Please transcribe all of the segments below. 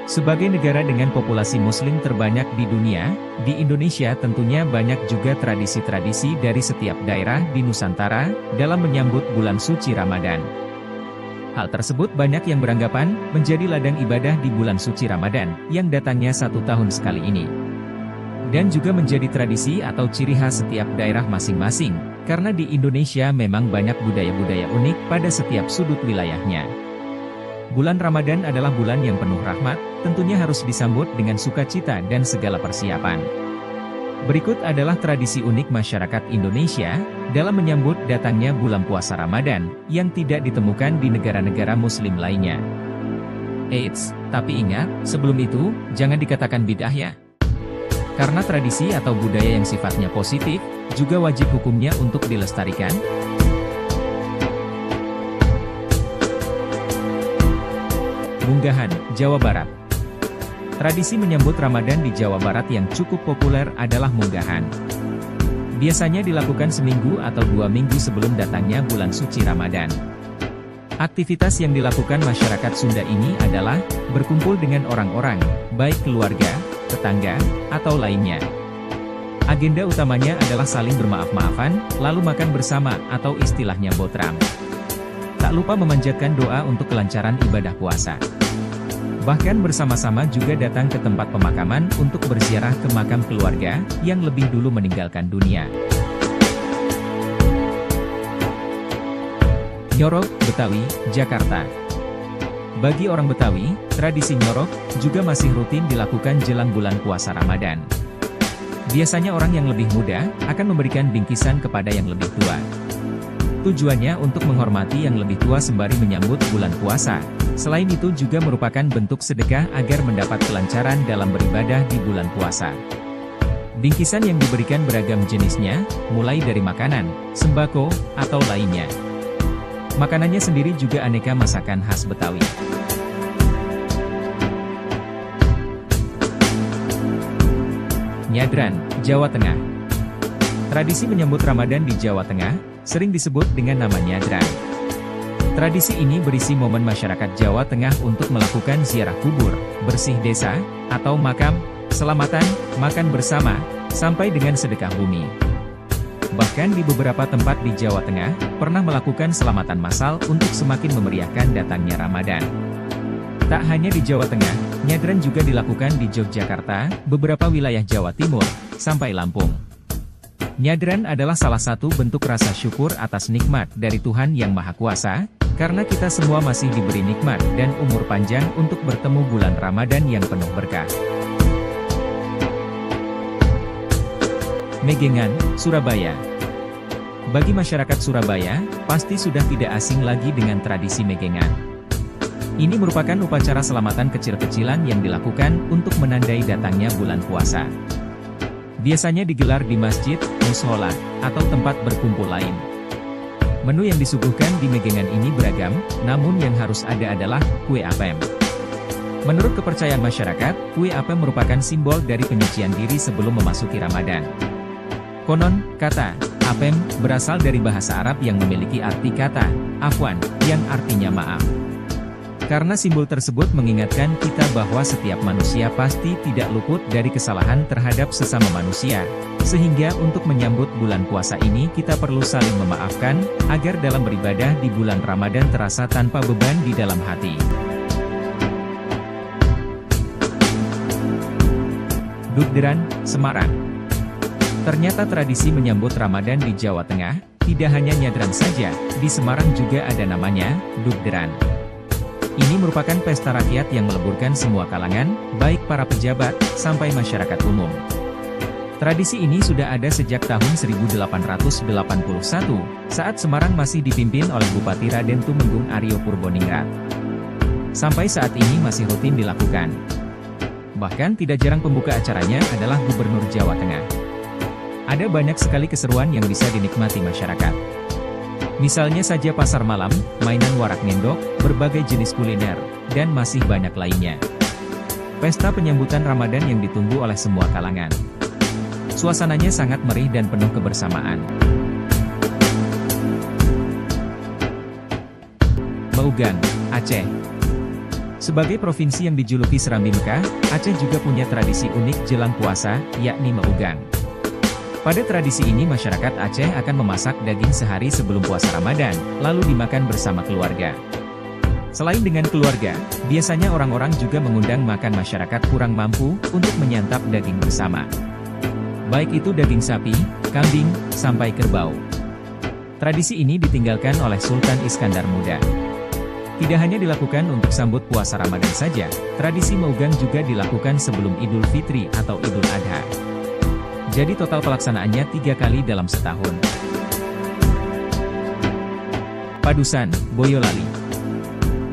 Sebagai negara dengan populasi Muslim terbanyak di dunia, di Indonesia tentunya banyak juga tradisi-tradisi dari setiap daerah di Nusantara dalam menyambut bulan suci Ramadan. Hal tersebut banyak yang beranggapan menjadi ladang ibadah di bulan suci Ramadan yang datangnya 1 tahun sekali ini. Dan juga menjadi tradisi atau ciri khas setiap daerah masing-masing, karena di Indonesia memang banyak budaya-budaya unik pada setiap sudut wilayahnya. Bulan Ramadan adalah bulan yang penuh rahmat, tentunya harus disambut dengan sukacita dan segala persiapan. Berikut adalah tradisi unik masyarakat Indonesia dalam menyambut datangnya bulan puasa Ramadan yang tidak ditemukan di negara-negara Muslim lainnya. Eits, tapi ingat, sebelum itu, jangan dikatakan bid'ah ya. Karena tradisi atau budaya yang sifatnya positif, juga wajib hukumnya untuk dilestarikan. Munggahan, Jawa Barat. Tradisi menyambut Ramadan di Jawa Barat yang cukup populer adalah munggahan. Biasanya dilakukan seminggu atau 2 minggu sebelum datangnya bulan suci Ramadan. Aktivitas yang dilakukan masyarakat Sunda ini adalah berkumpul dengan orang-orang, baik keluarga, tetangga, atau lainnya. Agenda utamanya adalah saling bermaaf-maafan, lalu makan bersama atau istilahnya botram. Tak lupa memanjatkan doa untuk kelancaran ibadah puasa. Bahkan bersama-sama juga datang ke tempat pemakaman untuk berziarah ke makam keluarga yang lebih dulu meninggalkan dunia. Nyorok, Betawi, Jakarta. Bagi orang Betawi, tradisi nyorok juga masih rutin dilakukan jelang bulan puasa Ramadan. Biasanya orang yang lebih muda akan memberikan bingkisan kepada yang lebih tua. Tujuannya untuk menghormati yang lebih tua sembari menyambut bulan puasa. Selain itu juga merupakan bentuk sedekah agar mendapat kelancaran dalam beribadah di bulan puasa. Bingkisan yang diberikan beragam jenisnya, mulai dari makanan, sembako, atau lainnya. Makanannya sendiri juga aneka masakan khas Betawi. Nyadran, Jawa Tengah. Tradisi menyambut Ramadan di Jawa Tengah sering disebut dengan nama nyadran. Tradisi ini berisi momen masyarakat Jawa Tengah untuk melakukan ziarah kubur, bersih desa, atau makam, selamatan, makan bersama, sampai dengan sedekah bumi. Bahkan di beberapa tempat di Jawa Tengah, pernah melakukan selamatan massal untuk semakin memeriahkan datangnya Ramadan. Tak hanya di Jawa Tengah, nyadran juga dilakukan di Yogyakarta, beberapa wilayah Jawa Timur, sampai Lampung. Nyadran adalah salah satu bentuk rasa syukur atas nikmat dari Tuhan Yang Maha Kuasa, karena kita semua masih diberi nikmat dan umur panjang untuk bertemu bulan Ramadan yang penuh berkah. Megengan, Surabaya. Bagi masyarakat Surabaya, pasti sudah tidak asing lagi dengan tradisi megengan. Ini merupakan upacara selamatan kecil-kecilan yang dilakukan untuk menandai datangnya bulan puasa. Biasanya digelar di masjid, mushola, atau tempat berkumpul lain. Menu yang disuguhkan di megengan ini beragam, namun yang harus ada adalah kue apem. Menurut kepercayaan masyarakat, kue apem merupakan simbol dari penyucian diri sebelum memasuki Ramadan. Konon, kata apem berasal dari bahasa Arab yang memiliki arti kata afwan, yang artinya maaf. Karena simbol tersebut mengingatkan kita bahwa setiap manusia pasti tidak luput dari kesalahan terhadap sesama manusia, sehingga untuk menyambut bulan puasa ini kita perlu saling memaafkan, agar dalam beribadah di bulan Ramadan terasa tanpa beban di dalam hati. Dugderan, Semarang. Ternyata tradisi menyambut Ramadan di Jawa Tengah, tidak hanya nyadran saja, di Semarang juga ada namanya, Dugderan. Ini merupakan pesta rakyat yang meleburkan semua kalangan, baik para pejabat, sampai masyarakat umum. Tradisi ini sudah ada sejak tahun 1881, saat Semarang masih dipimpin oleh Bupati Raden Tumenggung Aryo Purboningrat. Sampai saat ini masih rutin dilakukan. Bahkan tidak jarang pembuka acaranya adalah Gubernur Jawa Tengah. Ada banyak sekali keseruan yang bisa dinikmati masyarakat. Misalnya saja pasar malam, mainan warak ngendok, berbagai jenis kuliner, dan masih banyak lainnya. Pesta penyambutan Ramadan yang ditunggu oleh semua kalangan. Suasananya sangat meriah dan penuh kebersamaan. Meugan, Aceh. Sebagai provinsi yang dijuluki Serambi Mekah, Aceh juga punya tradisi unik jelang puasa, yakni meugang. Pada tradisi ini masyarakat Aceh akan memasak daging sehari sebelum puasa Ramadan, lalu dimakan bersama keluarga. Selain dengan keluarga, biasanya orang-orang juga mengundang makan masyarakat kurang mampu untuk menyantap daging bersama. Baik itu daging sapi, kambing, sampai kerbau. Tradisi ini ditinggalkan oleh Sultan Iskandar Muda. Tidak hanya dilakukan untuk sambut puasa Ramadan saja, tradisi meugang juga dilakukan sebelum Idul Fitri atau Idul Adha. Jadi total pelaksanaannya 3 kali dalam setahun. Padusan, Boyolali.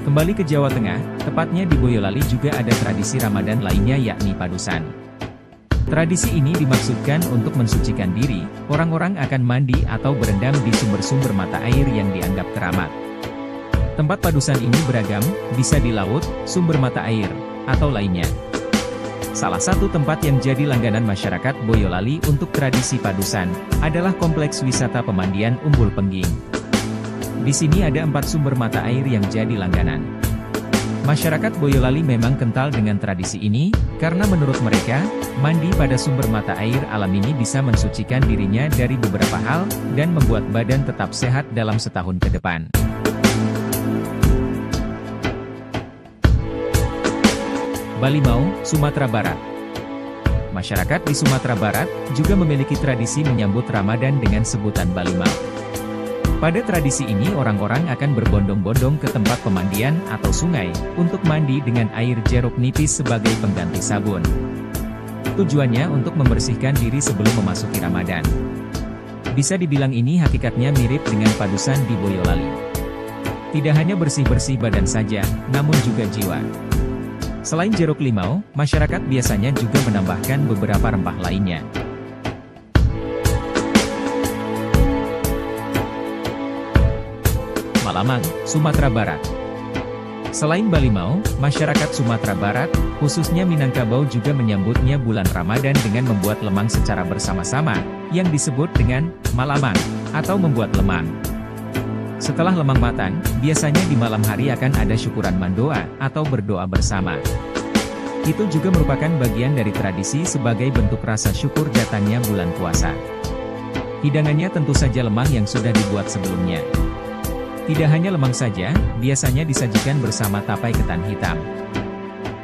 Kembali ke Jawa Tengah, tepatnya di Boyolali juga ada tradisi Ramadan lainnya yakni padusan. Tradisi ini dimaksudkan untuk mensucikan diri, orang-orang akan mandi atau berendam di sumber-sumber mata air yang dianggap keramat. Tempat padusan ini beragam, bisa di laut, sumber mata air, atau lainnya. Salah satu tempat yang jadi langganan masyarakat Boyolali untuk tradisi padusan, adalah Kompleks Wisata Pemandian Umbul Pengging. Di sini ada 4 sumber mata air yang jadi langganan. Masyarakat Boyolali memang kental dengan tradisi ini, karena menurut mereka, mandi pada sumber mata air alam ini bisa mensucikan dirinya dari beberapa hal, dan membuat badan tetap sehat dalam setahun ke depan. Balimau, Sumatera Barat. Masyarakat di Sumatera Barat juga memiliki tradisi menyambut Ramadan dengan sebutan Balimau. Pada tradisi ini orang-orang akan berbondong-bondong ke tempat pemandian atau sungai untuk mandi dengan air jeruk nipis sebagai pengganti sabun. Tujuannya untuk membersihkan diri sebelum memasuki Ramadan. Bisa dibilang ini hakikatnya mirip dengan padusan di Boyolali. Tidak hanya bersih-bersih badan saja, namun juga jiwa. Selain jeruk limau, masyarakat biasanya juga menambahkan beberapa rempah lainnya. Malamang, Sumatera Barat. Selain Balimau, masyarakat Sumatera Barat, khususnya Minangkabau juga menyambutnya bulan Ramadan dengan membuat lemang secara bersama-sama, yang disebut dengan malamang, atau membuat lemang. Setelah lemang matang, biasanya di malam hari akan ada syukuran mandoa, atau berdoa bersama. Itu juga merupakan bagian dari tradisi sebagai bentuk rasa syukur datangnya bulan puasa. Hidangannya tentu saja lemang yang sudah dibuat sebelumnya. Tidak hanya lemang saja, biasanya disajikan bersama tapai ketan hitam.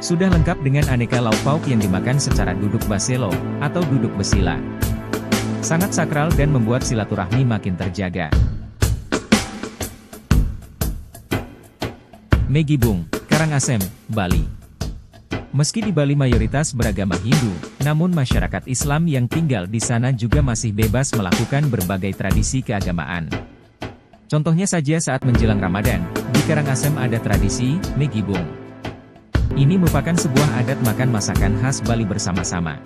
Sudah lengkap dengan aneka lauk pauk yang dimakan secara duduk baselo, atau duduk besila. Sangat sakral dan membuat silaturahmi makin terjaga. Megibung, Karangasem, Bali. Meski di Bali mayoritas beragama Hindu, namun masyarakat Islam yang tinggal di sana juga masih bebas melakukan berbagai tradisi keagamaan. Contohnya saja saat menjelang Ramadan, di Karangasem ada tradisi Megibung. Ini merupakan sebuah adat makan masakan khas Bali bersama-sama.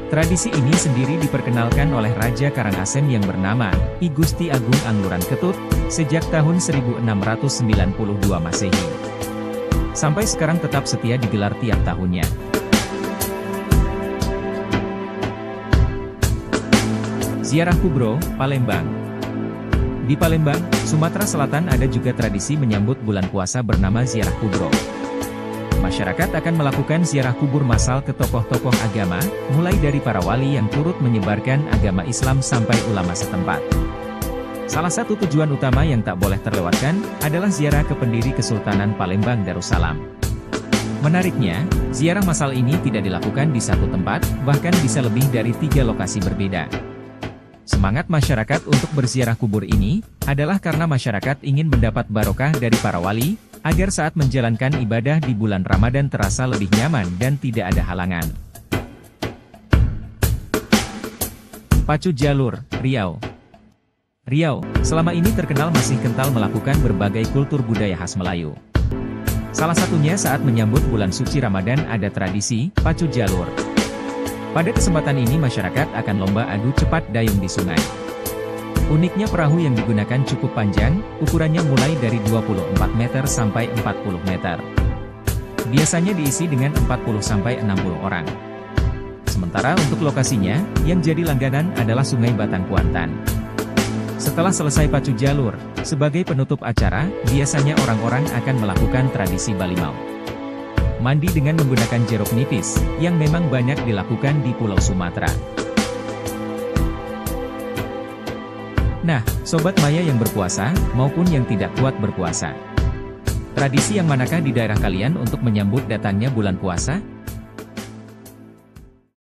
Tradisi ini sendiri diperkenalkan oleh Raja Karangasem yang bernama I Gusti Agung Angluran Ketut, sejak tahun 1692 Masehi. Sampai sekarang tetap setia digelar tiap tahunnya. Ziarah Kubro, Palembang. Di Palembang, Sumatera Selatan ada juga tradisi menyambut bulan puasa bernama Ziarah Kubro. Masyarakat akan melakukan ziarah kubur massal ke tokoh-tokoh agama, mulai dari para wali yang turut menyebarkan agama Islam sampai ulama setempat. Salah satu tujuan utama yang tak boleh terlewatkan, adalah ziarah ke pendiri Kesultanan Palembang Darussalam. Menariknya, ziarah massal ini tidak dilakukan di satu tempat, bahkan bisa lebih dari 3 lokasi berbeda. Semangat masyarakat untuk berziarah kubur ini, adalah karena masyarakat ingin mendapat barokah dari para wali, agar saat menjalankan ibadah di bulan Ramadan terasa lebih nyaman dan tidak ada halangan. Pacu Jalur, Riau. Riau, selama ini terkenal masih kental melakukan berbagai kultur budaya khas Melayu. Salah satunya saat menyambut bulan suci Ramadan ada tradisi Pacu Jalur. Pada kesempatan ini masyarakat akan lomba adu cepat dayung di sungai. Uniknya perahu yang digunakan cukup panjang, ukurannya mulai dari 24 meter sampai 40 meter. Biasanya diisi dengan 40-60 orang. Sementara untuk lokasinya, yang jadi langganan adalah Sungai Batang Kuantan. Setelah selesai pacu jalur, sebagai penutup acara, biasanya orang-orang akan melakukan tradisi Balimau. Mandi dengan menggunakan jeruk nipis, yang memang banyak dilakukan di Pulau Sumatera. Nah, Sobat Maya yang berpuasa, maupun yang tidak kuat berpuasa. Tradisi yang manakah di daerah kalian untuk menyambut datangnya bulan puasa?